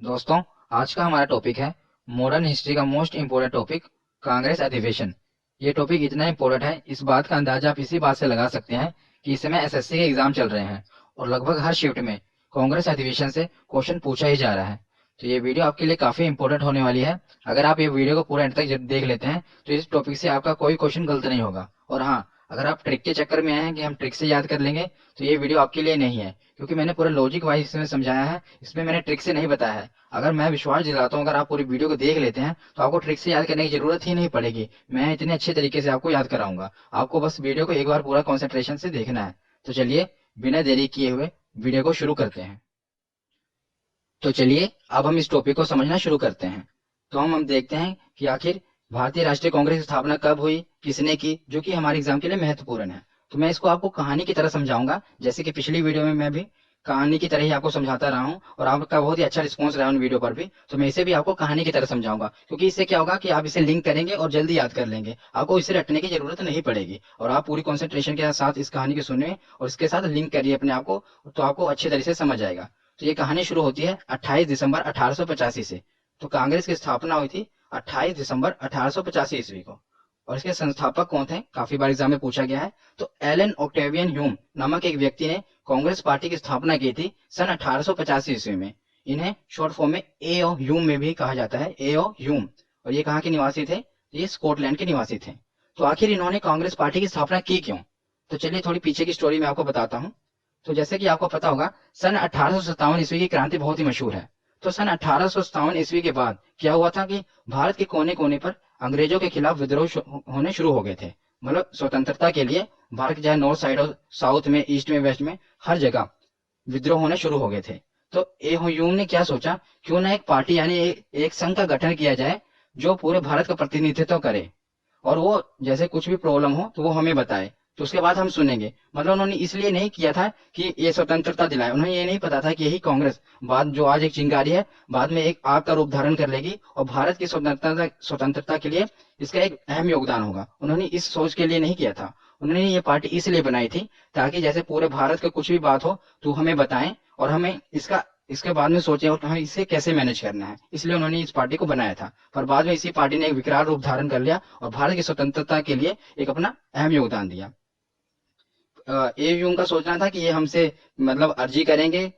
दोस्तों, आज का हमारा टॉपिक है मॉडर्न हिस्ट्री का मोस्ट इम्पोर्टेंट टॉपिक, कांग्रेस अधिवेशन। ये टॉपिक इतना इम्पोर्टेंट है, इस बात का अंदाजा आप इसी बात से लगा सकते हैं कि इस समय एसएससी के एग्जाम चल रहे हैं और लगभग हर शिफ्ट में कांग्रेस अधिवेशन से क्वेश्चन पूछा ही जा रहा है। तो ये वीडियो आपके लिए काफी इंपॉर्टेंट होने वाली है। अगर आप ये वीडियो को पूरा एंड तक देख लेते हैं तो इस टॉपिक से आपका कोई क्वेश्चन गलत नहीं होगा। और हाँ, अगर आप ट्रिक के चक्कर में आए हैं कि हम ट्रिक से याद कर लेंगे, तो ये वीडियो आपके लिए नहीं है, क्योंकि मैंने पूरा लॉजिक वाइज इसमें समझाया है। इसमें मैंने ट्रिक से नहीं बताया है। अगर मैं विश्वास दिलाता हूँ, अगर आप पूरी वीडियो को देख लेते हैं तो आपको ट्रिक से याद करने की जरूरत ही नहीं पड़ेगी। मैं इतने अच्छे तरीके से आपको याद कराऊंगा। आपको बस वीडियो को एक बार पूरा कॉन्सेंट्रेशन से देखना है। तो चलिए, बिना देरी किए हुए वीडियो को शुरू करते हैं। तो चलिए, अब हम इस टॉपिक को समझना शुरू करते हैं। तो हम देखते हैं कि आखिर भारतीय राष्ट्रीय कांग्रेस की स्थापना कब हुई, किसने की, जो कि हमारे एग्जाम के लिए महत्वपूर्ण है। तो मैं इसको आपको कहानी की तरह समझाऊंगा, जैसे कि पिछली वीडियो में मैं भी कहानी की तरह ही आपको समझाता रहा हूँ और आपका बहुत ही अच्छा रिस्पॉन्स रहा उन वीडियो पर भी। तो मैं इसे भी आपको कहानी की तरह समझाऊंगा, क्योंकि इससे क्या होगा कि आप इसे लिंक करेंगे और जल्दी याद कर लेंगे। आपको इसे रटने की जरूरत नहीं पड़ेगी और आप पूरी कॉन्सेंट्रेशन के साथ इस कहानी को सुनिए और इसके साथ लिंक करिए अपने आप को, तो आपको अच्छी तरह से समझ आएगा। तो ये कहानी शुरू होती है 28 दिसंबर 1885 से। तो कांग्रेस की स्थापना हुई थी 28 दिसंबर 1885 ईस्वी को। और इसके संस्थापक कौन थे, काफी बार एग्जाम में पूछा गया है। तो एलन ऑक्टेवियन ह्यूम नामक एक व्यक्ति ने कांग्रेस पार्टी की स्थापना की थी सन 1885 ईस्वी में। इन्हें शॉर्ट फॉर्म में ए ओ ह्यूम में भी कहा जाता है, ए ओ ह्यूम। और ये कहाँ के निवासी थे? ये स्कॉटलैंड के निवासी थे। तो आखिर इन्होंने कांग्रेस पार्टी की स्थापना की क्यों? तो चलिए, थोड़ी पीछे की स्टोरी मैं आपको बताता हूँ। तो जैसे कि आपको पता होगा, सन 1857 ईस्वी की क्रांति बहुत ही मशहूर है। तो सन 1857 ईस्वी के बाद क्या हुआ था कि भारत के कोने कोने पर अंग्रेजों के खिलाफ विद्रोह होने शुरू हो गए थे। मतलब स्वतंत्रता के लिए भारत के चाहे नॉर्थ साइड और साउथ में, ईस्ट में, वेस्ट में, हर जगह विद्रोह होने शुरू हो गए थे। तो ए ह्यूम ने क्या सोचा, क्यों ना एक पार्टी यानी एक संघ का गठन किया जाए जो पूरे भारत का प्रतिनिधित्व करे, और वो जैसे कुछ भी प्रॉब्लम हो तो वो हमें बताए, तो उसके बाद हम सुनेंगे। मतलब उन्होंने इसलिए नहीं किया था कि ये स्वतंत्रता दिलाए, उन्हें ये नहीं पता था कि यही कांग्रेस बाद जो आज एक चिंगारी है, बाद में एक आग का रूप धारण कर लेगी और भारत की स्वतंत्रता के लिए इसका एक अहम योगदान होगा। उन्होंने इस सोच के लिए नहीं किया था। उन्होंने ये पार्टी इसलिए बनाई थी ताकि जैसे पूरे भारत का कुछ भी बात हो तो हमें बताएं और हमें इसका इसके बाद में सोचे और हमें इसे कैसे मैनेज करना है। इसलिए उन्होंने इस पार्टी को बनाया था। पर बाद में इसी पार्टी ने एक विकराल रूप धारण कर लिया और भारत की स्वतंत्रता के लिए एक अपना अहम योगदान दिया। एयूं का सोचना था कि ये हमसे मतलब अर्जी करेंगे,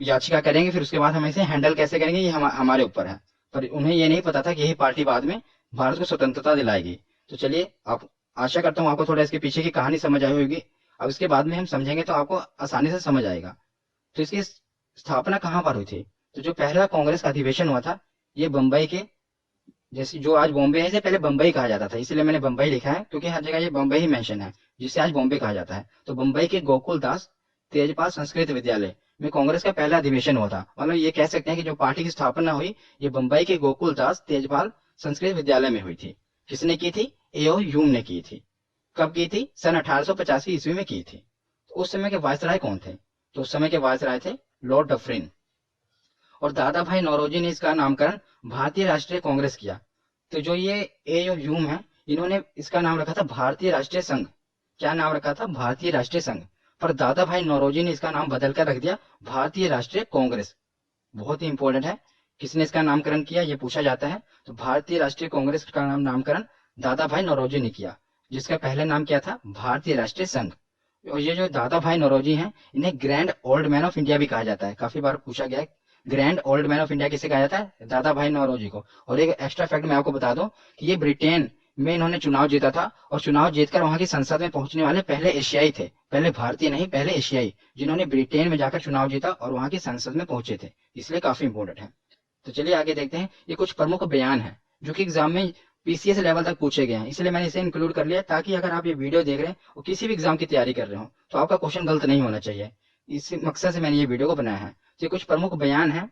याचिका करेंगे, फिर उसके बाद हम इसे हैंडल कैसे करेंगे ये हमारे ऊपर है। पर उन्हें ये नहीं पता था कि यही पार्टी बाद में भारत को स्वतंत्रता दिलाएगी। तो चलिए, आप आशा करता हूँ आपको थोड़ा इसके पीछे की कहानी समझ आई होगी। अब इसके बाद में हम समझेंगे तो आपको आसानी से समझ आएगा। तो इसकी स्थापना कहाँ पर हुई थी? तो जो पहला कांग्रेस का अधिवेशन हुआ था, ये बम्बई के, जैसे जो आज बॉम्बे है इसे पहले बम्बई कहा जाता था, इसलिए मैंने बम्बई लिखा है क्योंकि हर जगह ये बम्बई ही मेंशन है, जिसे आज बॉम्बे कहा जाता है। तो बम्बई के गोकुल दास तेजपाल संस्कृत विद्यालय में कांग्रेस का पहला अधिवेशन हुआ था। मतलब ये कह सकते हैं कि जो पार्टी की स्थापना हुई, ये बम्बई के गोकुल दास तेजपाल संस्कृत विद्यालय में हुई थी। किसने की थी? एओ ह्यूम ने की थी। कब की थी? सन 1885 ईस्वी में की थी। तो उस समय के वायसराय कौन थे? तो उस समय के वायसराय थे लॉर्ड डफरिन। और दादा भाई नौरोजी ने इसका नामकरण भारतीय राष्ट्रीय कांग्रेस किया। तो जो ये ए यो ह्यूम है, इन्होंने इसका नाम रखा था भारतीय राष्ट्रीय संघ। क्या नाम रखा था? भारतीय राष्ट्रीय संघ। पर दादा भाई नौरोजी ने इसका नाम बदलकर रख दिया भारतीय राष्ट्रीय कांग्रेस। बहुत ही इंपॉर्टेंट है, किसने इसका नामकरण किया ये पूछा जाता है। तो भारतीय राष्ट्रीय कांग्रेस का नामकरण दादा भाई नौरोजी ने किया, जिसका पहले नाम क्या था? भारतीय राष्ट्रीय संघ। और ये जो दादा भाई नौरोजी हैं, इन्हें grand old man of India भी कहा जाता है। काफी बार पूछा गया है, grand old man of India किसे कहा जाता है? दादा भाई नौरोजी को। और एक एक्स्ट्रा फैक्ट मैं आपको बता दूं कि ये ब्रिटेन में इन्होंने चुनाव जीता था और चुनाव जीतकर वहां की संसद में पहुंचने वाले पहले एशियाई थे। पहले भारतीय नहीं, पहले एशियाई जिन्होंने ब्रिटेन में जाकर चुनाव जीता और वहां की संसद में पहुंचे थे, इसलिए काफी इंपॉर्टेंट है। तो चलिए आगे देखते हैं। ये कुछ प्रमुख बयान है जो कि एग्जाम में पीसीएस लेवल तक पूछे गए हैं, इसलिए मैंने इसे इंक्लूड कर लिया ताकि अगर आप ये वीडियो देख रहे हैं और किसी भी एग्जाम की तैयारी कर रहे हो तो आपका क्वेश्चन गलत नहीं होना चाहिए। इसी मकसद से मैंने ये वीडियो को बनाया है। तो ये कुछ प्रमुख बयान है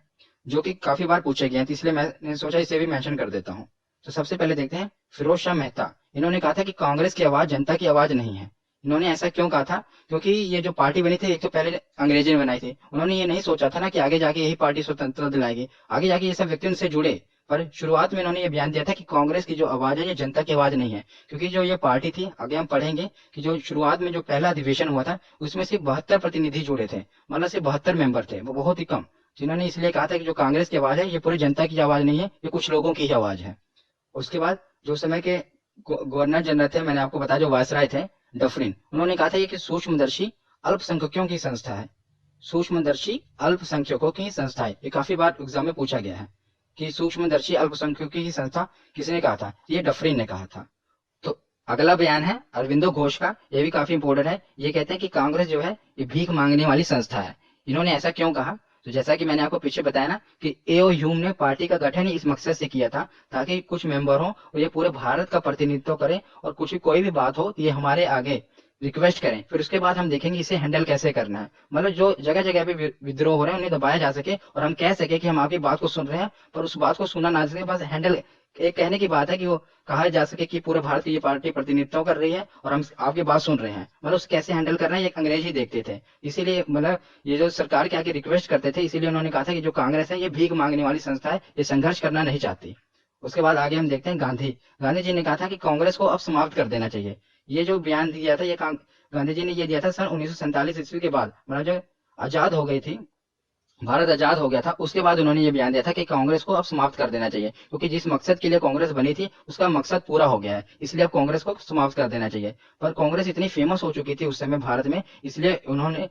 जो कि काफी बार पूछे गए हैं, तो इसलिए मैंने सोचा इसे भी मेंशन कर देता हूँ। तो सबसे पहले देखते हैं, फिरोज शाह मेहता। इन्होंने कहा था कि कांग्रेस की आवाज जनता की आवाज नहीं है। इन्होंने ऐसा क्यों कहा था? क्योंकि ये जो पार्टी बनी थी, एक तो पहले अंग्रेजों ने बनाई थी। उन्होंने ये नहीं सोचा था ना कि आगे जाके यही पार्टी स्वतंत्रता दिलाएगी, आगे जाके ये सब व्यक्ति उनसे जुड़े। पर शुरुआत में इन्होंने ये बयान दिया था कि कांग्रेस की जो आवाज है ये जनता की आवाज नहीं है। क्योंकि जो ये पार्टी थी, आगे हम पढ़ेंगे कि जो शुरुआत में जो पहला अधिवेशन हुआ था उसमें सिर्फ 72 प्रतिनिधि जुड़े थे, मतलब सिर्फ 72 मेंबर थे, वो बहुत ही कम। जिन्होंने इसलिए कहा था कि जो कांग्रेस की आवाज है ये पूरी जनता की आवाज नहीं है, ये कुछ लोगों की ही आवाज है। उसके बाद जो समय के गवर्नर जनरल थे, मैंने आपको बताया जो वायसराय थे डफरिन, उन्होंने कहा था ये कि सूक्ष्मदर्शी अल्पसंख्यकों की संस्था है। सूक्ष्मदर्शी अल्पसंख्यकों की संस्था है, ये काफी बार एग्जाम में पूछा गया है कि सूक्ष्मदर्शी अल्पसंख्यकों की संस्था किसने कहा था, ये डफरिन ने कहा था। तो अगला बयान है अरविंदो घोष का, ये भी काफी इंपोर्टेंट है। ये कहते हैं कि कांग्रेस जो है ये भीख मांगने वाली संस्था है। इन्होंने ऐसा क्यों कहा, तो जैसा कि मैंने आपको पीछे बताया ना कि एओ ह्यूम ने पार्टी का गठन ही इस मकसद से किया था ताकि कुछ मेंबर हो और ये पूरे भारत का प्रतिनिधित्व करें और कुछ भी कोई भी बात हो ये हमारे आगे रिक्वेस्ट करें, फिर उसके बाद हम देखेंगे इसे हैंडल कैसे करना है। मतलब जो जगह जगह पे विद्रोह हो रहे हैं उन्हें दबाया जा सके और हम कह सके कि हम आपकी बात को सुन रहे हैं, पर उस बात को सुना ना सके, बस हैंडल एक कहने की बात है कि वो कहा जा सके कि पूरे भारत की ये पार्टी प्रतिनिधित्व कर रही है और हम आपकी बात सुन रहे हैं। मतलब उसे कैसे हैंडल करना है ये अंग्रेज ही देखते थे, इसीलिए मतलब ये जो सरकार के आगे रिक्वेस्ट करते थे, इसीलिए उन्होंने कहा था कि जो कांग्रेस है ये भीख मांगने वाली संस्था है, ये संघर्ष करना नहीं चाहती। उसके बाद आगे हम देखते हैं गांधी। गांधी जी ने कहा था कि कांग्रेस को अब समाप्त कर देना चाहिए। ये जो बयान दिया था ये गांधी जी ने ये दिया था सन 1947 ईस्वी के बाद, मतलब जो आजाद हो गई थी, भारत आजाद हो गया था, उसके बाद उन्होंने ये बयान दिया था कि कांग्रेस को अब समाप्त कर देना चाहिए, क्योंकि जिस मकसद के लिए कांग्रेस बनी थी उसका मकसद पूरा हो गया है, इसलिए अब कांग्रेस को समाप्त कर देना चाहिए। पर कांग्रेस इतनी फेमस हो चुकी थी उस समय भारत में, इसलिए उन्होंने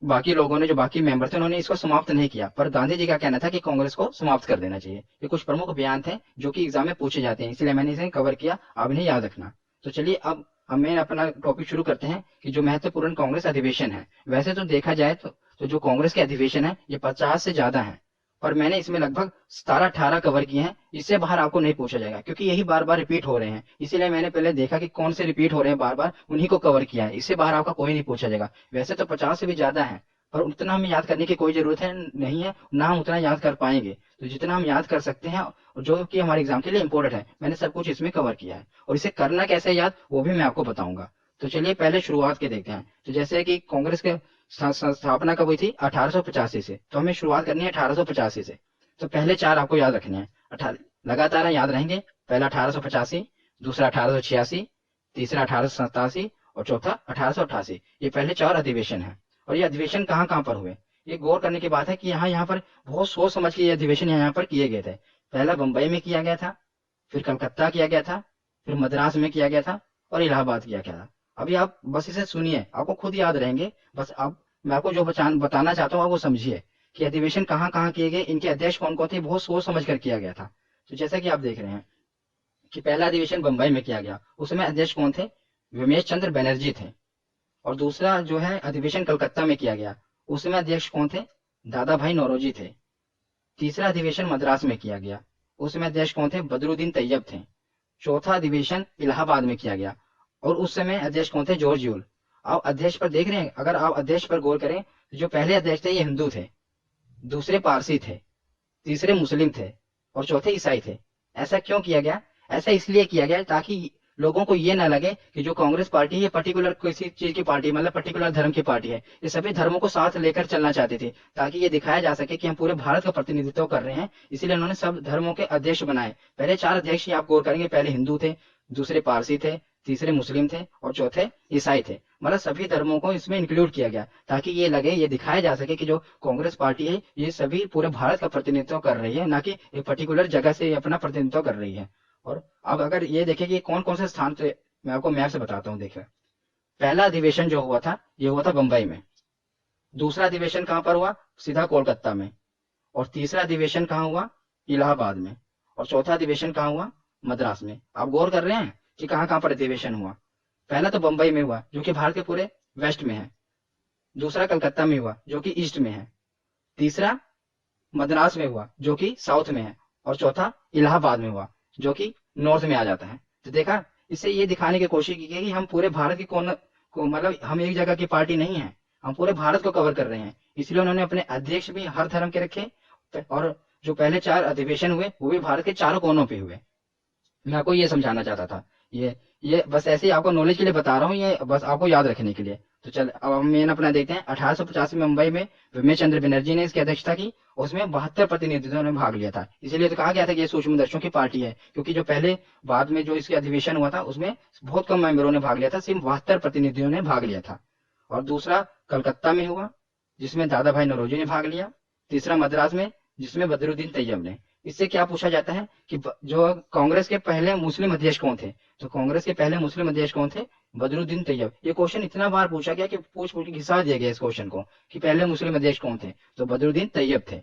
बाकी लोगों ने जो बाकी मेंबर थे उन्होंने इसको समाप्त नहीं किया। पर गांधी जी का कहना था कि कांग्रेस को समाप्त कर देना चाहिए। ये कुछ प्रमुख बयान थे जो कि एग्जाम में पूछे जाते हैं, इसलिए मैंने इसे कवर किया, आप इन्हें याद रखना। तो चलिए अब हमें अपना टॉपिक शुरू करते हैं कि जो महत्वपूर्ण कांग्रेस अधिवेशन है। वैसे तो देखा जाए तो जो कांग्रेस के अधिवेशन है ये 50 से ज्यादा है, पर मैंने इसमें लगभग 17-18 कवर किए हैं। इससे बाहर आपको नहीं पूछा जाएगा क्योंकि यही बार बार रिपीट हो रहे हैं, इसीलिए मैंने पहले देखा कि कौन से रिपीट हो रहे हैं बार बार, उन्हीं को कवर किया है। इससे बाहर आपका कोई नहीं पूछा जाएगा। वैसे तो 50 से भी ज्यादा है, पर उतना हमें याद करने की कोई जरूरत है नहीं है, ना हम उतना याद कर पाएंगे। तो जितना हम याद कर सकते हैं और जो कि हमारे एग्जाम के लिए इंपॉर्टेंट है, मैंने सब कुछ इसमें कवर किया है और इसे करना कैसे याद वो भी मैं आपको बताऊंगा। तो चलिए पहले शुरुआत के देखते हैं। तो जैसे कि कांग्रेस के स्थापना कब हुई थी, 1885 से, तो हमें शुरुआत करनी है 1885 से। तो पहले चार आपको याद रखने हैं, लगातार याद रहेंगे। पहला 1885, दूसरा 1886, तीसरा 1887 और चौथा 1888। ये पहले चार अधिवेशन है। और ये अधिवेशन कहाँ कहाँ पर हुए, ये गौर करने की बात है कि यहाँ पर बहुत सोच समझ के ये अधिवेशन यहाँ पर किए गए थे। पहला बंबई में किया गया था, फिर कलकत्ता किया गया था, फिर मद्रास में किया गया था और इलाहाबाद किया गया था। अभी आप बस इसे सुनिए, आपको खुद याद रहेंगे। बस आप मैं आपको जो बताना चाहता हूँ आप वो समझिए कि अधिवेशन कहाँ कहाँ किए गए, इनके अध्यक्ष कौन कौन थे, बहुत सोच समझ कर किया गया था। तो जैसा कि आप देख रहे हैं कि पहला अधिवेशन बंबई में किया गया, उसमें अध्यक्ष कौन थे, विमेश चंद्र बनर्जी थे। और दूसरा जो है अधिवेशन कलकत्ता में किया गया, उसमें अध्यक्ष कौन थे, दादा भाई नौरोजी थे। तीसरा अधिवेशन मद्रास में किया गया, उसमें अध्यक्ष कौन थे, बदरुद्दीन तैयब थे। चौथा अधिवेशन इलाहाबाद में किया गया और उस समय अध्यक्ष कौन थे, जॉर्ज यूल। आप अध्यक्ष पर देख रहे हैं, अगर आप अध्यक्ष पर गौर करें तो जो पहले अध्यक्ष थे ये हिंदू थे, दूसरे पारसी थे, तीसरे मुस्लिम थे और चौथे ईसाई थे। ऐसा क्यों किया गया, ऐसा इसलिए किया गया ताकि लोगों को ये ना लगे कि जो कांग्रेस पार्टी है पर्टिकुलर किसी चीज की पार्टी, मतलब पर्टिकुलर धर्म की पार्टी है। ये सभी धर्मों को साथ लेकर चलना चाहते थे ताकि ये दिखाया जा सके कि हम पूरे भारत का प्रतिनिधित्व कर रहे हैं, इसीलिए उन्होंने सब धर्मों के अध्यक्ष बनाए। पहले चार अध्यक्ष आप गौर करेंगे, पहले हिंदू थे, दूसरे पारसी थे, तीसरे मुस्लिम थे और चौथे ईसाई थे। मतलब सभी धर्मों को इसमें इंक्लूड किया गया ताकि ये लगे, ये दिखाया जा सके कि जो कांग्रेस पार्टी है ये सभी पूरे भारत का प्रतिनिधित्व कर रही है, ना कि एक पर्टिकुलर जगह से अपना प्रतिनिधित्व कर रही है। और अब अगर ये देखें कि कौन कौन से स्थान थे, मैं आपको मैप से बताता हूँ। देखिए पहला अधिवेशन जो हुआ था ये हुआ था बंबई में, दूसरा अधिवेशन कहाँ पर हुआ, सीधा कोलकाता में, और तीसरा अधिवेशन कहाँ हुआ, इलाहाबाद में, और चौथा अधिवेशन कहाँ हुआ, मद्रास में। आप गौर कर रहे हैं कि कहाँ कहाँ पर अधिवेशन हुआ। पहला तो बंबई में हुआ जो कि भारत के पूरे वेस्ट में है, दूसरा कलकत्ता में हुआ जो कि ईस्ट में है, तीसरा मद्रास में हुआ जो कि साउथ में है, और चौथा इलाहाबाद में हुआ जो कि नॉर्थ में आ जाता है। तो देखा, इससे ये दिखाने की कोशिश की कि हम पूरे भारत की कौन को, मतलब हम एक जगह की पार्टी नहीं है, हम पूरे भारत को कवर कर रहे हैं। इसलिए उन्होंने अपने अध्यक्ष भी हर धर्म के रखे और जो पहले चार अधिवेशन हुए वो भी भारत के चारों कोनों पे हुए। मैं आपको ये समझाना चाहता था, ये बस ऐसे ही आपको नॉलेज के लिए बता रहा हूँ, ये बस आपको याद रखने के लिए। तो चल अब हम मेन अपना देखते हैं। 1885 में मुंबई में विमेश चंद्र बनर्जी ने इसकी अध्यक्षता की, उसमें 72 प्रतिनिधियों ने भाग लिया था। इसीलिए तो कहा गया था कि ये सूक्ष्मदर्शियों की पार्टी है, क्योंकि जो पहले बाद में जो इसके अधिवेशन हुआ था उसमें बहुत कम मेंबरों ने भाग लिया था, सिर्फ 72 प्रतिनिधियों ने भाग लिया था। और दूसरा कलकत्ता में हुआ जिसमें दादा भाई नौरोजी ने भाग लिया। तीसरा मद्रास में, जिसमें बदरुद्दीन तैयब ने। इससे क्या पूछा जाता है कि जो कांग्रेस के पहले मुस्लिम अध्यक्ष कौन थे, तो कांग्रेस के पहले मुस्लिम अध्यक्ष कौन थे, बदरुद्दीन तैयब। ये क्वेश्चन इतना बार पूछा गया कि पूछ पूछ के घिसा दिया गया इस क्वेश्चन को कि पहले मुस्लिम अध्यक्ष कौन थे, तो बदरुद्दीन तैयब थे।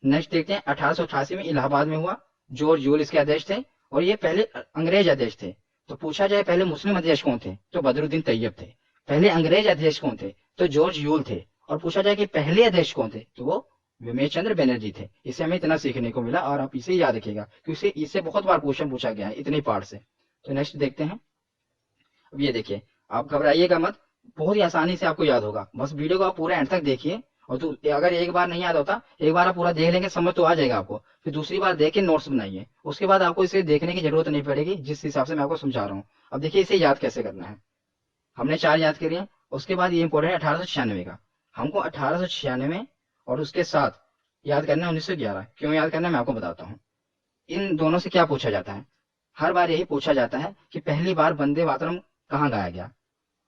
नेक्स्ट देखते हैं 1888 में इलाहाबाद में हुआ, जॉर्ज यूल इसके अध्यक्ष थे और ये पहले अंग्रेज अध्यक्ष थे। तो पूछा जाए पहले मुस्लिम अध्यक्ष कौन थे, तो बदरुद्दीन तैयब थे। पहले अंग्रेज अध्यक्ष कौन थे, तो जॉर्ज यूल थे। और पूछा जाए कि पहले अध्यक्ष कौन थे, तो वो विमेश चंद्र बनर्जी थे। इससे हमें इतना सीखने को मिला और आप इसे याद रखिएगा क्योंकि इससे बहुत बार क्वेश्चन पूछा गया है इतने पार्ट से। तो नेक्स्ट देखते हैं। अब ये देखिए, आप घबराइएगा मत, बहुत ही आसानी से आपको याद होगा। बस वीडियो को आप पूरा एंड तक देखिए और तो अगर एक बार नहीं याद होता, एक बार आप पूरा देख लेंगे समझ तो आ जाएगा आपको, फिर दूसरी बार देख के नोट्स बनाइए, उसके बाद आपको इसे देखने की जरूरत नहीं पड़ेगी जिस हिसाब से मैं आपको समझा रहा हूँ। अब देखिए इसे याद कैसे करना है। हमने 4 याद कर लिए, उसके बाद ये इंपॉर्टेंट है 1896 का। हमको 1896 और उसके साथ याद करना है 1911। क्यों याद करना है मैं आपको बताता हूँ। इन दोनों से क्या पूछा जाता है, हर बार यही पूछा जाता है कि पहली बार वंदे मातरम कहाँ गाया गया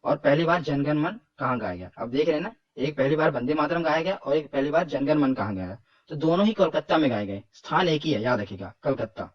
और पहली बार जनगण मन कहाँ गाया गया। अब देख रहे हैं ना, एक पहली बार वंदे मातरम गाया गया और एक पहली बार जनगण मन कहाँ गाया। तो दोनों ही कोलकाता में गाए गए, स्थान एक ही है, याद रखिएगा, कलकत्ता।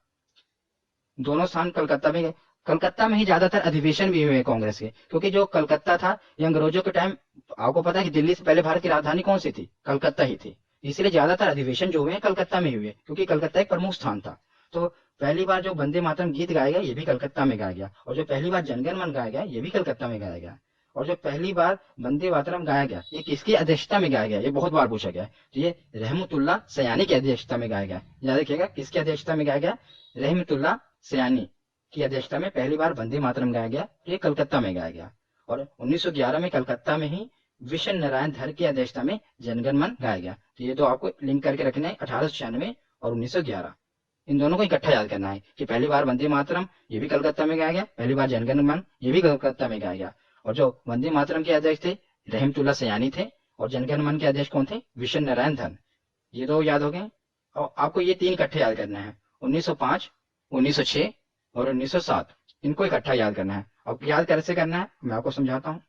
दोनों स्थान कलकत्ता में गए। कलकत्ता में ही ज्यादातर अधिवेशन भी हुए कांग्रेस के, क्योंकि जो कलकत्ता था ये अंग्रेजों के टाइम, आपको पता है कि दिल्ली से पहले भारत की राजधानी कौन सी थी, कलकत्ता ही थी। इसलिए ज्यादातर अधिवेशन जो हुए हैं कलकत्ता में ही हुए, क्योंकि कलकत्ता एक प्रमुख स्थान था। तो पहली बार जो वंदे मातरम गीत गाया गया ये भी कलकत्ता में गाया गया, और जो पहली बार जनगण मन गाया गया ये भी कलकत्ता में गाया गया। और जो पहली बार वंदे मातरम गाया गया ये किसकी अध्यक्षता में गाया गया, ये बहुत बार पूछा गया है। तो ये रहमतुल्लाह सयानी की अध्यक्षता में गाया गया। याद रखिएगा किसकी अध्यक्षता में गाया गया, रहमतुल्लाह सयानी की अध्यक्षता में पहली बार वंदे मातरम गाया गया। ये कलकत्ता में गाया गया। और 1911 में कलकत्ता में ही विशन नारायण धर की अध्यक्षता में जनगण मन गाया गया। तो ये तो आपको लिंक करके रखना है, 1896 और 1911, इन दोनों को इकट्ठा याद करना है कि पहली बार वंदे मातरम ये भी कलकत्ता में गाया गया, पहली बार जनगण मन ये भी कलकत्ता में गाया गया। और जो वंदे मातरम के अध्यक्ष थे रहमतुल्लाह सयानी थे और जनगण मन के अध्यक्ष कौन थे, विशन नारायण धन। ये दो याद हो गए। और आपको ये 3 इकट्ठे याद करना है, 1905, 1906 और 1907, इनको इकट्ठा याद करना है। अब याद कैसे करना है मैं आपको समझाता हूँ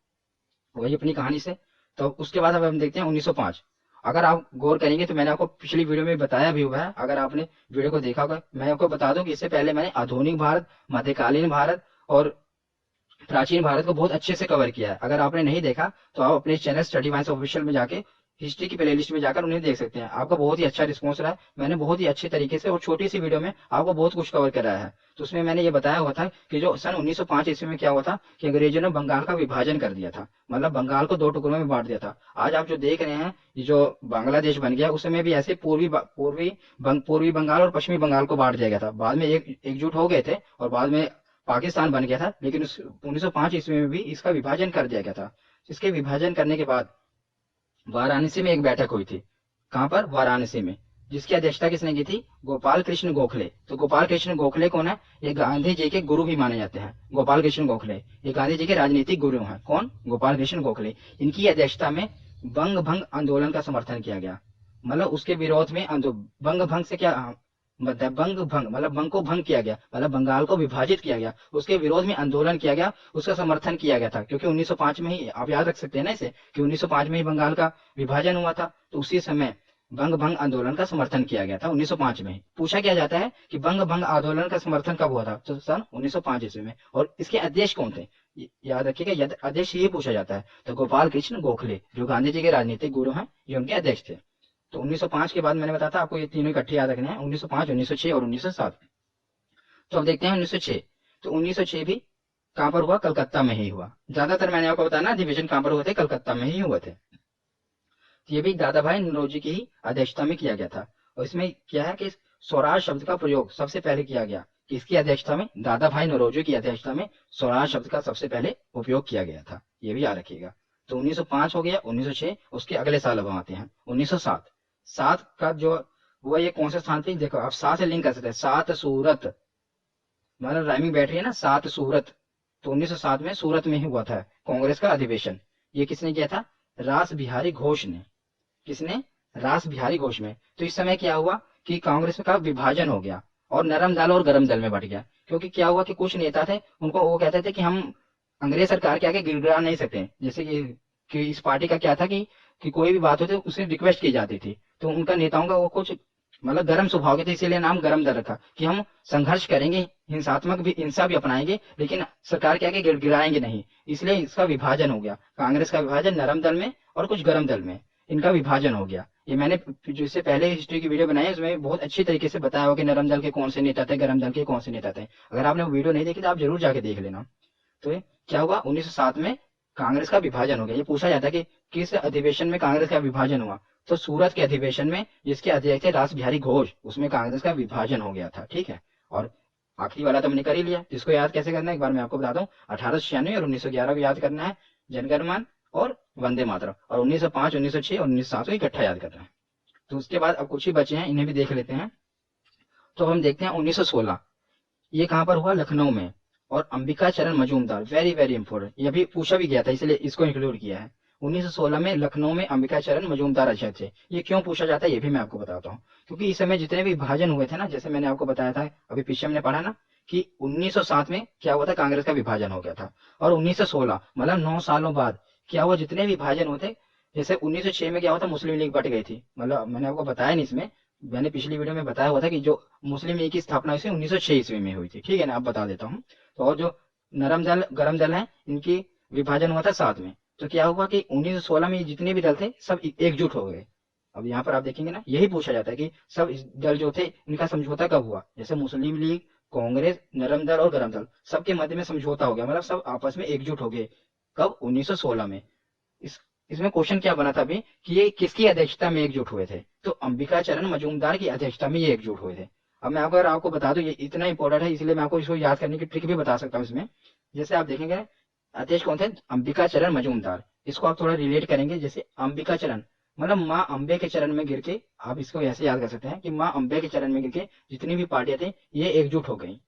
वही अपनी कहानी से। तो उसके बाद अब हम देखते हैं 1905। अगर आप गौर करेंगे तो मैंने आपको पिछली वीडियो में बताया भी हुआ है, अगर आपने वीडियो को देखा होगा। मैं आपको बता दूं कि इससे पहले मैंने आधुनिक भारत, मध्यकालीन भारत और प्राचीन भारत को बहुत अच्छे से कवर किया है। अगर आपने नहीं देखा तो आप अपने चैनल स्टडी वाइंस ऑफिशियल में जाके हिस्ट्री की प्लेलिस्ट में जाकर उन्हें देख सकते हैं। आपका बहुत ही अच्छा रिस्पॉन्स रहा है, मैंने बहुत ही अच्छे तरीके से और छोटी सी वीडियो में आपको बहुत कुछ कवर कराया है। तो उसमें मैंने ये बताया हुआ था कि जो सन 1905 ईस्वी में क्या हुआ था कि अंग्रेजों ने बंगाल का विभाजन कर दिया था, मतलब बंगाल को 2 टुकड़ों में बांट दिया था। आज आप जो देख रहे हैं ये जो बांग्लादेश बन गया, उस समय भी ऐसे पूर्वी बंगाल और पश्चिमी बंगाल को बांट दिया गया था। बाद में एकजुट हो गए थे और बाद में पाकिस्तान बन गया था, लेकिन 1905 ईस्वी में भी इसका विभाजन कर दिया गया था। इसके विभाजन करने के बाद वाराणसी में एक बैठक हुई थी। कहां पर, वाराणसी में, जिसकी अध्यक्षता किसने की थी, गोपाल कृष्ण गोखले। तो गोपाल कृष्ण गोखले कौन है, ये गांधी जी के गुरु भी माने जाते हैं। गोपाल कृष्ण गोखले ये गांधी जी के राजनीतिक गुरु हैं। कौन, गोपाल कृष्ण गोखले। इनकी अध्यक्षता में बंग भंग आंदोलन का समर्थन किया गया, मतलब उसके विरोध में बंग भंग से क्या मतलब बंग भंग मतलब बंग को भंग किया गया, मतलब बंगाल को विभाजित किया गया, उसके विरोध में आंदोलन किया गया, उसका समर्थन किया गया था। क्योंकि 1905 में ही, आप याद रख सकते हैं ना इसे, कि 1905 में ही बंगाल का विभाजन हुआ था। तो उसी समय बंग भंग आंदोलन का समर्थन किया गया था 1905 में ही। पूछा क्या जाता है कि बंग भंग आंदोलन का समर्थन कब हुआ था, तो सन 1905 ईस्वी में। और इसके अध्यक्ष कौन थे, याद रखिएगा, अध्यक्ष ये पूछा जाता है। तो गोपाल कृष्ण गोखले जो गांधी जी के राजनीतिक गुरु हैं, ये उनके अध्यक्ष थे। तो 1905 के बाद मैंने बताया था आपको ये तीनों इकट्ठे याद रखने हैं, 1905, 1906 और 1907। तो अब देखते हैं 1906। तो 1906 भी कहां पर हुआ, कलकत्ता में ही हुआ। ज्यादातर मैंने आपको बताया ना अधिवेशन कहां पर हुए थे, कलकत्ता में ही हुए थे। तो ये भी दादा भाई नौरोजी की ही अध्यक्षता में किया गया था। और इसमें क्या है कि स्वराज शब्द का प्रयोग सबसे पहले किया गया, किसकी अध्यक्षता में, दादा भाई नौरोजी की अध्यक्षता में स्वराज शब्द का सबसे पहले उपयोग किया गया था। ये भी याद रखिएगा। तो 1905 हो गया, 1906, उसके अगले साल अब आते हैं 1907। 7 का जो वो ये कौन सा स्थान थी, देखो आप 7 से लिंक कर सकते हैं, 7 सूरत, मतलब राइमिंग बैठ रही है ना, 7 सूरत। तो 1907 में सूरत में ही हुआ था कांग्रेस का अधिवेशन। ये किसने किया था, रास बिहारी घोष ने। किसने, रास बिहारी घोष में। तो इस समय क्या हुआ कि कांग्रेस का विभाजन हो गया और नरम दल और गरम दल में बढ़ गया। क्योंकि क्या हुआ कि कुछ नेता थे, उनको वो कहते थे कि हम अंग्रेज सरकार के आगे गिड़गिड़ा नहीं सकते। जैसे कि इस पार्टी का क्या था कि कि कोई भी बात होती तो उसे रिक्वेस्ट की जाती थी। तो उनका नेताओं का वो कुछ मतलब गर्म स्वभाव के थे, इसीलिए नाम गर्म दल रखा कि हम संघर्ष करेंगे, हिंसात्मक भी हिंसा भी अपनाएंगे, लेकिन सरकार के आगे गिड़गिड़ाएंगे नहीं। इसलिए इसका विभाजन हो गया, कांग्रेस का विभाजन नरम दल में और कुछ गर्म दल में, इनका विभाजन हो गया। ये मैंने जो इससे पहले हिस्ट्री की वीडियो बनाई है उसमें बहुत अच्छी तरीके से बताया हो कि नरम दल के कौन से नेता थे, गर्म दल के कौन से नेता थे। अगर आपने वो वीडियो नहीं देखी तो आप जरूर जाके देख लेना। तो ये क्या हुआ, 1907 में कांग्रेस का विभाजन हो गया। ये पूछा जाता है कि किस अधिवेशन में कांग्रेस का विभाजन हुआ, तो सूरत के अधिवेशन में, जिसके अध्यक्ष थे रास बिहारी घोष, उसमें कांग्रेस का विभाजन हो गया था। ठीक है, और आखिरी वाला तो हमने कर ही लिया। जिसको याद कैसे करना है एक बार मैं आपको बताता हूँ। 1896 और 1911 को याद करना है, जनगणमन और वंदे मातरम, और 1905, 1906 और 1907 को इकट्ठा याद करना है। तो उसके बाद अब कुछ ही बचे हैं, इन्हें भी देख लेते हैं। तो हम देखते हैं 1916, ये कहाँ पर हुआ, लखनऊ में। और अंबिका चरण मजूमदार, वेरी वेरी इंपॉर्टेंट, ये भी पूछा भी गया था इसलिए इसको इंक्लूड किया है। 1916 में लखनऊ में अंबिका चरण मजूमदार अध्यक्ष थे। ये क्यों पूछा जाता है ये भी मैं आपको बताता हूँ। क्योंकि इस समय जितने भी विभाजन हुए थे ना, जैसे मैंने आपको बताया था अभी पीछे हमने पढ़ा ना कि 1907 में क्या हुआ था, कांग्रेस का विभाजन हो गया था। और 1916 मतलब 9 सालों बाद क्या हुआ, जितने विभाजन हुए थे, जैसे 1906 में क्या हुआ था, मुस्लिम लीग बट गई थी। मतलब मैंने आपको बताया नहीं इसमें, मैंने पिछली वीडियो में बताया हुआ था कि जो मुस्लिम लीग की स्थापना हुई 1906 ईस्वी में हुई थी। ठीक है ना, आप बता देता हूँ। तो और जो नरम दल गरम दल है, इनकी विभाजन हुआ था 7 में। तो क्या हुआ कि 1916 में जितने भी दल थे सब एकजुट हो गए। अब यहाँ पर आप देखेंगे ना, यही पूछा जाता है कि सब दल जो थे इनका समझौता कब हुआ। जैसे मुस्लिम लीग, कांग्रेस, नरम दल और गरम दल, सबके मध्य में समझौता हो गया, मतलब सब आपस में एकजुट हो गए। कब, 1916 में। इस इसमें क्वेश्चन क्या बना था अभी कि ये किसकी अध्यक्षता में एकजुट हुए थे, तो अंबिका चरण मजूमदार की अध्यक्षता में ये एकजुट हुए थे। अब मैं अगर आपको बता दूं, ये इतना इंपॉर्टेंट है इसलिए मैं आपको इसको याद करने की ट्रिक भी बता सकता हूँ इसमें। जैसे आप देखेंगे अध्यक्ष कौन थे, अंबिका चरण मजूमदार। इसको आप थोड़ा रिलेट करेंगे, जैसे अंबिका चरण मतलब माँ अम्बे के चरण में गिर के, आप इसको ऐसे याद कर सकते हैं कि माँ अम्बे के चरण में गिर के जितनी भी पार्टियां थी ये एकजुट हो गई।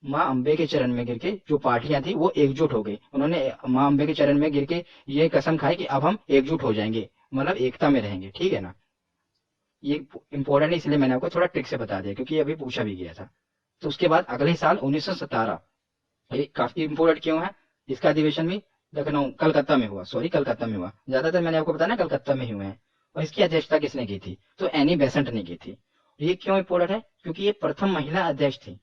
माँ अम्बे के चरण में गिर के जो पार्टियां थी वो एकजुट हो गई। उन्होंने माँ अम्बे के चरण में गिर के ये कसम खाई कि अब हम एकजुट हो जाएंगे, मतलब एकता में रहेंगे। ठीक है ना, ये इंपॉर्टेंट है इसलिए मैंने आपको थोड़ा ट्रिक से बता दिया क्योंकि ये अभी पूछा भी गया था। तो उसके बाद अगले साल 1917, ये काफी इंपॉर्टेंट क्यों है, इसका अधिवेशन भी लखनऊ कलकत्ता में हुआ, सॉरी कलकत्ता में हुआ। ज्यादातर मैंने आपको बताया ना कलकत्ता में ही हुए हैं। और इसकी अध्यक्षता किसने की थी, तो एनी बेसेंट ने की थी। ये क्यों इंपॉर्टेंट है, क्योंकि ये प्रथम महिला अध्यक्ष थी।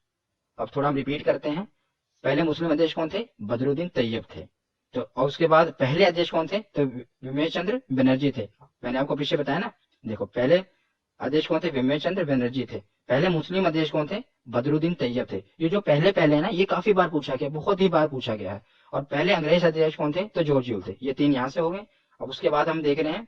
अब थोड़ा हम रिपीट करते हैं। पहले मुस्लिम अध्यक्ष कौन थे, बदरुद्दीन तैयब थे। तो और उसके बाद पहले अध्यक्ष कौन थे, तो विमल चंद्र बनर्जी थे। मैंने आपको पीछे बताया ना, देखो पहले अध्यक्ष कौन थे, विमल चंद्र बनर्जी थे। पहले मुस्लिम अध्यक्ष कौन थे, बदरुद्दीन तैयब थे। ये जो पहले पहले है ना, ये काफी बार पूछा गया, बहुत ही बार पूछा गया है। और पहले अंग्रेज अध्यक्ष कौन थे, तो जॉर्ज यूल थे। ये 3 यहाँ से हो गए। अब उसके बाद हम देख रहे हैं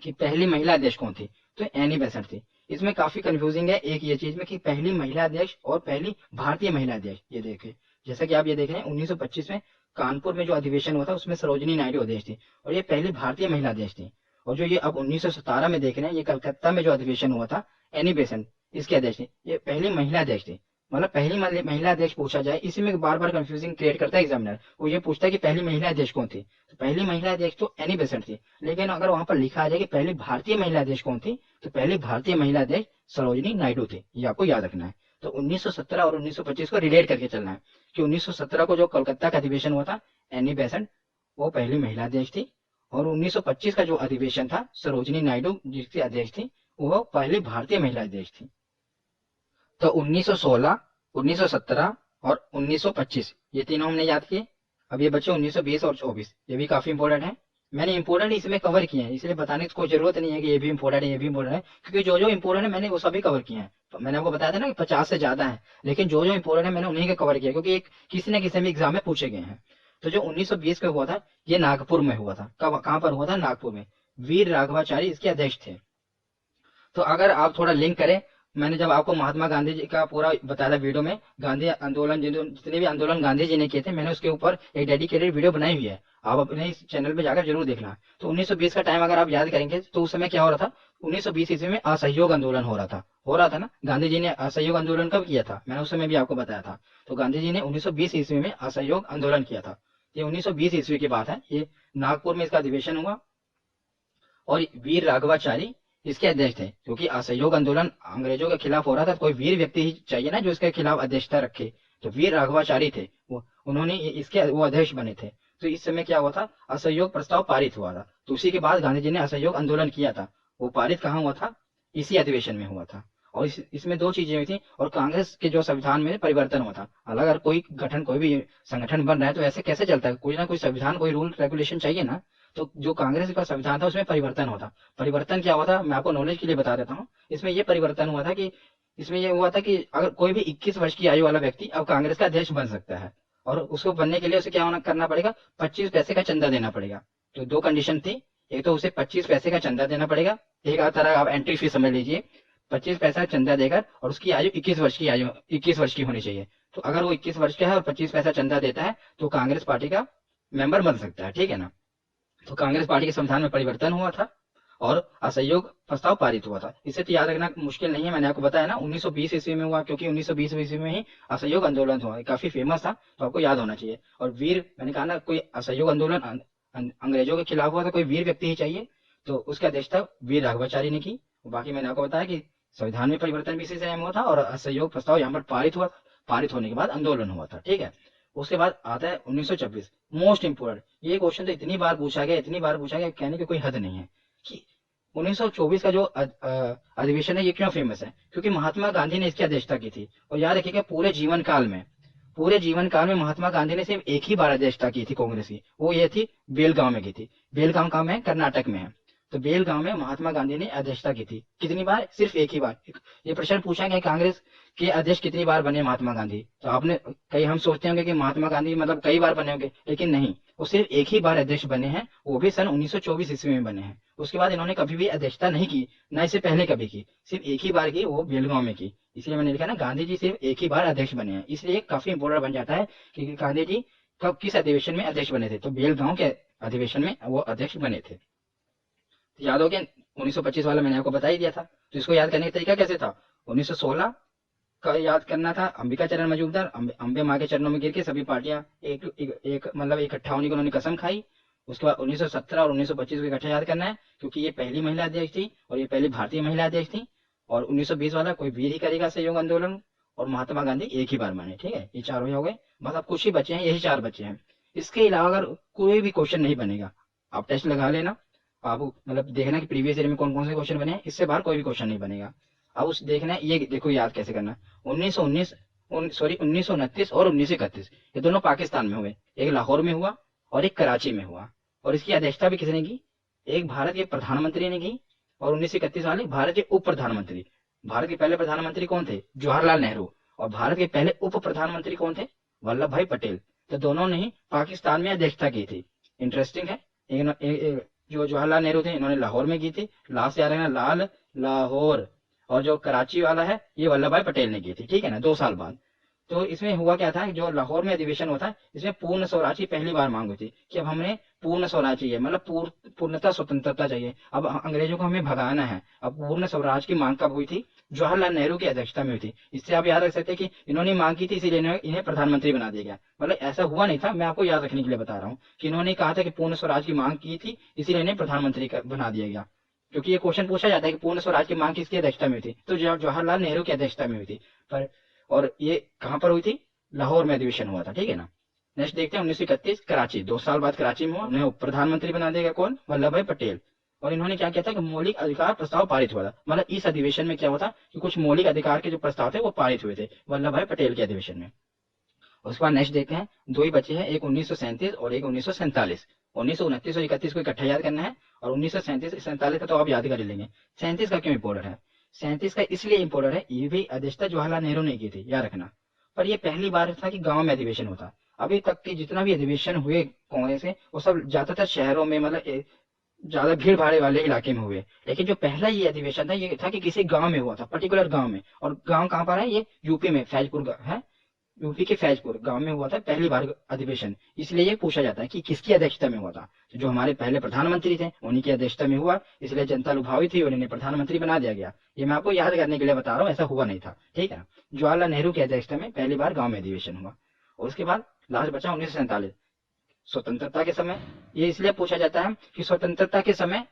कि पहली महिला अध्यक्ष कौन थी, तो एनी बेसेंट थी। इसमें काफी कंफ्यूजिंग है एक ये चीज में कि पहली महिला अध्यक्ष और पहली भारतीय महिला अध्यक्ष। ये देखिए, जैसा कि आप ये देख रहे हैं 1925 में कानपुर में जो अधिवेशन हुआ था उसमें सरोजिनी नायडू अध्यक्ष थी और ये पहली भारतीय महिला अध्यक्ष थी। और जो ये अब 1917 में देख रहे हैं, ये कलकत्ता में जो अधिवेशन हुआ था, एनी बेसेंट इसके अध्यक्ष थी। ये पहली महिला अध्यक्ष थी। मतलब पहली महिला अध्यक्ष पूछा जाए, इसी में बार बार कंफ्यूजिंग क्रिएट करता है एग्जामिनर। वो ये पूछता है कि पहली महिला अध्यक्ष कौन थी, तो पहली महिला अध्यक्ष तो एनी बेसेंट थी। लेकिन अगर वहां पर लिखा आ जाए कि पहली भारतीय महिला अध्यक्ष कौन थी, तो पहली भारतीय महिला अध्यक्ष सरोजिनी नायडू थी। ये आपको याद रखना है। तो 1917 और 1925 को रिलेट करके चलना है कि 1917 को जो कोलकाता का अधिवेशन हुआ था, एनी बेसेंट वो पहली महिला अध्यक्ष थी। और 1925 का जो अधिवेशन था, सरोजिनी नायडू जिसकी अध्यक्ष थी, वो पहली भारतीय महिला अध्यक्ष थी। तो 1916, 1917 और 1925 ये तीनों हमने याद किए। अब ये बच्चे 1920 और 24, ये भी काफी इंपॉर्टेंट है। मैंने इंपॉर्टेंट इसमें कवर किए हैं, इसलिए बताने की कोई जरूरत नहीं है कि ये भी इंपॉर्टेंट है, ये भी इंपॉर्टेंट है, क्योंकि जो जो इंपॉर्टेंट है मैंने वो सभी कवर किए हैं। तो मैंने आपको बताया था ना कि 50 से ज्यादा है, लेकिन जो जो इंपॉर्टेंट है मैंने उन्हीं के कवर किया, क्योंकि एक किसी न किसी भी एग्जाम में पूछे गए हैं। तो जो 1920 का हुआ था, ये नागपुर में हुआ था। कहाँ पर हुआ था, नागपुर में। वीर राघवाचारी इसके अध्यक्ष थे। तो अगर आप थोड़ा लिंक करें, मैंने जब आपको महात्मा गांधी जी का पूरा बताया था वीडियो में, गांधी आंदोलन जितने भी आंदोलन गांधी जी ने किए थे, मैंने उसके ऊपर एक डेडिकेटेड वीडियो बनाई हुई है, आप अपने इस चैनल पे जाकर जरूर देखना। तो 1920 का टाइम अगर आप याद करेंगे तो उस समय क्या हो रहा था, 1920 ईस्वी में असहयोग आंदोलन हो रहा था ना। गांधी जी ने असहयोग आंदोलन कब किया था, मैंने उस समय भी आपको बताया था। तो गांधी जी ने 1920 ईस्वी में असहयोग आंदोलन किया था। ये 1920 ईस्वी की बात है। ये नागपुर में इसका अधिवेशन हुआ और वीर राघवाचारी इसके अध्यक्ष थे, क्योंकि असहयोग आंदोलन अंग्रेजों के खिलाफ हो रहा था, तो कोई वीर व्यक्ति ही चाहिए ना जो इसके खिलाफ अध्यक्षता रखे। तो वीर राघवाचारी थे वो, उन्होंने इसके वो अध्यक्ष बने थे। तो इस समय क्या हुआ था, असहयोग प्रस्ताव पारित हुआ था। तो उसी के बाद गांधी जी ने असहयोग आंदोलन किया था। वो पारित कहाँ हुआ था, इसी अधिवेशन में हुआ था। और इसमें दो चीजें हुई थी, और कांग्रेस के जो संविधान में परिवर्तन हुआ था। अगर कोई गठन, कोई भी संगठन बन रहा है तो ऐसे कैसे चलता है, कोई ना कोई संविधान, कोई रूल रेगुलेशन चाहिए ना। तो जो कांग्रेस का संविधान था उसमें परिवर्तन हुआ था। परिवर्तन क्या हुआ था, मैं आपको नॉलेज के लिए बता देता हूँ। इसमें यह परिवर्तन हुआ था कि इसमें यह हुआ था कि अगर कोई भी 21 वर्ष की आयु वाला व्यक्ति अब कांग्रेस का अध्यक्ष बन सकता है, और उसको बनने के लिए उसे क्या होना करना पड़ेगा, 25 पैसे का चंदा देना पड़ेगा। तो दो कंडीशन थी, एक तो उसे 25 पैसे का चंदा देना पड़ेगा, एक तरह आप एंट्री फीस समझ लीजिए, 25 पैसा चंदा देकर, और उसकी आयु 21 वर्ष की होनी चाहिए। तो अगर वो 21 वर्ष का है और 25 पैसा चंदा देता है तो कांग्रेस पार्टी का मेंबर बन सकता है, ठीक है ना। तो कांग्रेस पार्टी के संविधान में परिवर्तन हुआ था और असहयोग प्रस्ताव पारित हुआ था। इसे तो याद रखना मुश्किल नहीं है, मैंने आपको बताया ना 1920 ईस्वी में हुआ, क्योंकि 1920 ईस्वी में ही असहयोग आंदोलन हुआ, काफी फेमस था, तो आपको याद होना चाहिए। और वीर, मैंने कहा ना, कोई असहयोग आंदोलन अंग्रेजों के खिलाफ हुआ तो कोई वीर व्यक्ति ही चाहिए, तो उसका अध्यक्षता वीर राघवाचारी ने की। बाकी मैंने आपको बताया कि संविधान में परिवर्तन भी इसी समय हुआ था, और असहयोग प्रस्ताव यहाँ पर पारित हुआ। पारित होने के बाद आंदोलन हुआ था, ठीक है। उसके बाद आता है 1926, मोस्ट इंपोर्टेंट। ये क्वेश्चन तो इतनी बार पूछा गया, इतनी बार पूछा गया, कहने की कोई हद नहीं है कि 1924 का जो अधिवेशन है ये क्यों फेमस है, क्योंकि महात्मा गांधी ने इसकी अध्यक्षता की थी। और याद रखिएगा, पूरे जीवन काल में महात्मा गांधी ने सिर्फ एक ही बार अध्यक्षता की थी कांग्रेस की, वो ये थी बेलगांव में की थी। बेलगांव कहाँ में है, कर्नाटक में है। तो बेलगांव में महात्मा गांधी ने अध्यक्षता की थी, कितनी बार, सिर्फ एक ही बार। ये प्रश्न पूछा गया कांग्रेस के अध्यक्ष कितनी बार बने महात्मा गांधी, तो आपने कई, हम सोचते होंगे कि महात्मा गांधी मतलब कई बार बने होंगे, लेकिन नहीं, वो सिर्फ एक ही बार अध्यक्ष बने हैं, वो भी सन 1924 ईस्वी में बने हैं। उसके बाद इन्होंने कभी भी अध्यक्षता नहीं की, न इससे पहले कभी की, सिर्फ एक ही बार की, वो बेलगांव में की। इसलिए मैंने लिखा ना, गांधी जी सिर्फ एक ही बार अध्यक्ष बने हैं, इसलिए काफी इंपोर्टेंट बन जाता है कि गांधी जी कब किस अधिवेशन में अध्यक्ष बने थे, तो बेलगांव के अधिवेशन में वो अध्यक्ष बने थे। तो याद हो गया, 1925 वाला मैंने आपको बता ही दिया था। तो इसको याद करने का तरीका कैसे था, 1916 का याद करना था, अंबिका चरण मजूमदार, अंबे माँ के चरणों में गिर के सभी पार्टियां एक मतलब इकट्ठा होने की उन्होंने कसम खाई। उसके बाद 1917 और 1925 को इकट्ठा याद करना है, क्योंकि ये पहली महिला अध्यक्ष थी और ये पहली भारतीय महिला अध्यक्ष थी। और 1920 वाला कोई वीर ही करेगा सहयोग आंदोलन, और महात्मा गांधी एक ही बार माने, ठीक है। ये चारों हो गए, बस अब कुछ ही बचे हैं, यही चार बचे हैं। इसके अलावा अगर कोई भी क्वेश्चन नहीं बनेगा, आप टेस्ट लगा लेना, आप मतलब देखना कि प्रीवियस ईयर में कौन कौन से क्वेश्चन बने हैं, इससे बाहर कोई भी क्वेश्चन नहीं बनेगा। अब उस देखना है, ये देखो याद कैसे करना। 1919 सॉरी 1929 और 1931 ये दोनों पाकिस्तान में हुए, एक लाहौर में हुआ और एक कराची में हुआ। और इसकी अध्यक्षता भी किसने की, एक भारत के प्रधानमंत्री ने की, और 1931 वाले भारत के उप प्रधानमंत्री। भारत के पहले प्रधानमंत्री कौन थे, जवाहरलाल नेहरू, और भारत के पहले उप प्रधानमंत्री कौन थे, वल्लभ भाई पटेल। तो दोनों ने ही पाकिस्तान में अध्यक्षता की थी। इंटरेस्टिंग है। जो जवाहरलाल नेहरू थे इन्होंने लाहौर में की थी, लास्ट याद रखना, लाल लाहौर। और जो कराची वाला है ये वल्लभ भाई पटेल ने की थी, ठीक है ना, 2 साल बाद। तो इसमें हुआ क्या था, जो लाहौर में अधिवेशन होता है, इसमें पूर्ण स्वराज की पहली बार मांग हुई थी कि अब हमने पूर्ण स्वराज चाहिए, मतलब पूर्णता स्वतंत्रता चाहिए, अब अंग्रेजों को हमें भगाना है। अब पूर्ण स्वराज की मांग कब हुई थी, जवाहरलाल नेहरू की अध्यक्षता में हुई थी। इससे आप याद रख सकते हैं कि इन्होंने मांग की थी, इसीलिए इन्हें प्रधानमंत्री बना दिया गया। मतलब ऐसा हुआ नहीं था, मैं आपको याद रखने के लिए बता रहा हूँ कि इन्होंने कहा था कि पूर्ण स्वराज की मांग की थी, इसीलिए इन्हें प्रधानमंत्री बना दिया गया। क्योंकि ये क्वेश्चन पूछा जाता है कि पूर्ण स्वराज की मांग किसकी अध्यक्षता में हुई थी, तो जवाहरलाल नेहरू की अध्यक्षता में हुई थी। पर और ये कहां पर हुई थी, लाहौर में अधिवेशन हुआ था, ठीक है ना। नेक्स्ट देखते हैं 1931 कराची, 2 साल बाद कराची में हुआ। उन्हें प्रधानमंत्री बना देगा कौन, वल्लभ भाई पटेल। और इन्होंने क्या किया था कि मौलिक अधिकार प्रस्ताव पारित हुआ था। मतलब इस अधिवेशन में क्या हुआ था कि कुछ मौलिक अधिकार के जो प्रस्ताव थे वो पारित हुए थे वल्लभ भाई पटेल के अधिवेशन में। उसके बाद नेक्स्ट देखते हैं, दो ही बचे हैं, एक 1937 और एक 1947। 1929 और 31 को इकट्ठा याद करना है, और 1937 का तो आप याद कर ही लेंगे। 37 का क्यों इंपोर्टेंट है, 37 का इसलिए इंपोर्टेंट है, ये भी अध्यक्षता जवाहरलाल नेहरू ने की थी, याद रखना। पर ये पहली बार था कि गांव में अधिवेशन होता। अभी तक के जितना भी अधिवेशन हुए कांग्रेस के, वो सब ज्यादातर शहरों में, मतलब ज्यादा भीड़ भाड़ वाले इलाके में हुए। लेकिन जो पहला ये अधिवेशन था ये था कि किसी गांव में हुआ था, पर्टिकुलर गांव में। और गांव कहाँ पर है, ये यूपी में फैजपुर है, यूपी के फैजपुर गांव में हुआ था पहली बार अधिवेशन। इसलिए ये पूछा जाता है कि किसकी अध्यक्षता में हुआ था, तो जो हमारे पहले प्रधानमंत्री थे उन्हीं की अध्यक्षता में हुआ, इसलिए जनता लुभावी थी और इन्हें प्रधानमंत्री बना दिया गया। ये मैं आपको याद करने के लिए बता रहा हूँ, ऐसा हुआ नहीं था, ठीक है। जवाहरलाल नेहरू की अध्यक्षता में पहली बार गांव में अधिवेशन हुआ। और उसके बाद लास्ट बचा 1947, स्वतंत्रता के समय। ये इसलिए पूछा जाता है कि स्वतंत्रता के समय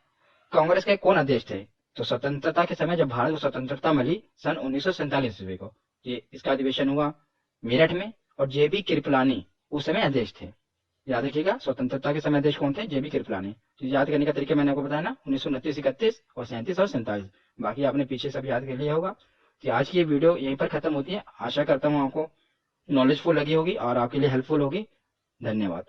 कांग्रेस के कौन अध्यक्ष थे, तो स्वतंत्रता के समय जब भारत को स्वतंत्रता मिली सन 1947 ईस्वी को, ये इसका अधिवेशन हुआ मेरठ में, और जेबी कृपलानी उस समय अध्यक्ष थे। याद रखिएगा, स्वतंत्रता के समय देश कौन थे? जेबी कृपलानी। तो याद करने का तरीका मैंने आपको बताया ना, 1929, 31 और 37 और 47। बाकी आपने पीछे सब याद कर लिया होगा। तो आज की ये वीडियो यहीं पर खत्म होती है। आशा करता हूँ आपको नॉलेजफुल लगी होगी और आपके लिए हेल्पफुल होगी। धन्यवाद।